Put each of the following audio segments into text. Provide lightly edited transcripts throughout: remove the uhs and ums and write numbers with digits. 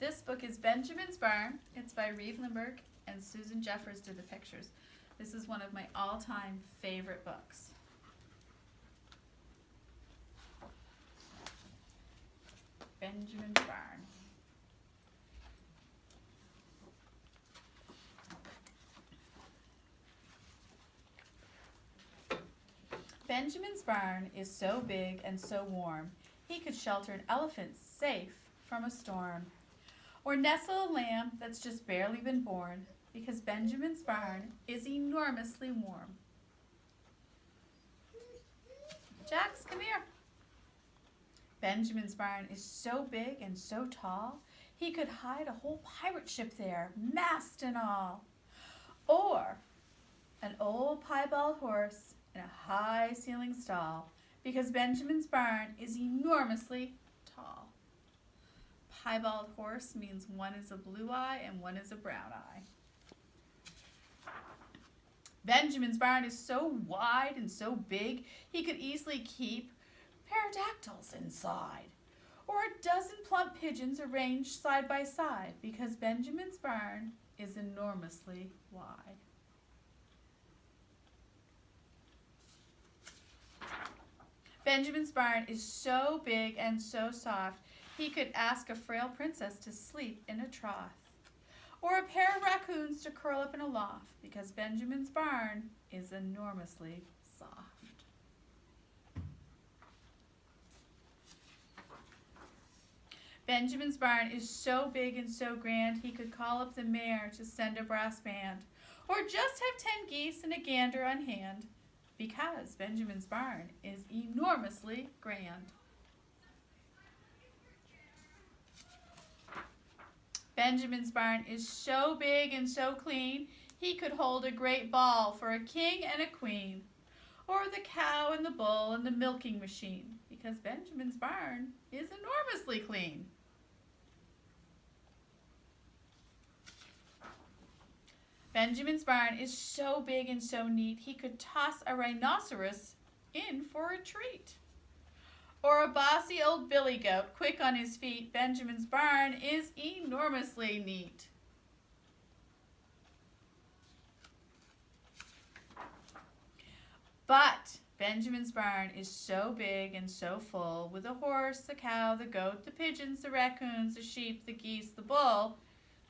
This book is Benjamin's Barn. It's by Reeve Lindbergh and Susan Jeffers did the pictures. This is one of my all-time favorite books. Benjamin's Barn. Benjamin's barn is so big and so warm, he could shelter an elephant safe from a storm, or nestle a lamb that's just barely been born, because Benjamin's barn is enormously warm. Jax, come here. Benjamin's barn is so big and so tall, he could hide a whole pirate ship there, mast and all, or an old piebald horse in a high-ceiling stall, because Benjamin's barn is enormously tall. Piebald horse means one is a blue eye and one is a brown eye. Benjamin's barn is so wide and so big, he could easily keep pterodactyls inside, or a dozen plump pigeons arranged side by side, because Benjamin's barn is enormously wide. Benjamin's barn is so big and so soft, he could ask a frail princess to sleep in a trough, or a pair of raccoons to curl up in a loft, because Benjamin's barn is enormously soft. Benjamin's barn is so big and so grand, he could call up the mayor to send a brass band, or just have 10 geese and a gander on hand, because Benjamin's barn is enormously grand. Benjamin's barn is so big and so clean, he could hold a great ball for a king and a queen, or the cow and the bull and the milking machine, because Benjamin's barn is enormously clean. Benjamin's barn is so big and so neat, he could toss a rhinoceros in for a treat. Or a bossy old billy goat, quick on his feet. Benjamin's barn is enormously neat. But Benjamin's barn is so big and so full, with the horse, the cow, the goat, the pigeons, the raccoons, the sheep, the geese, the bull,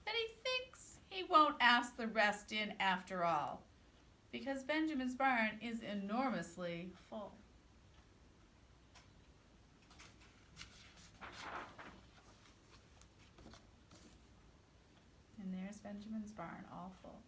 that he thinks he won't ask the rest in after all, because Benjamin's barn is enormously full. And there's Benjamin's barn all full.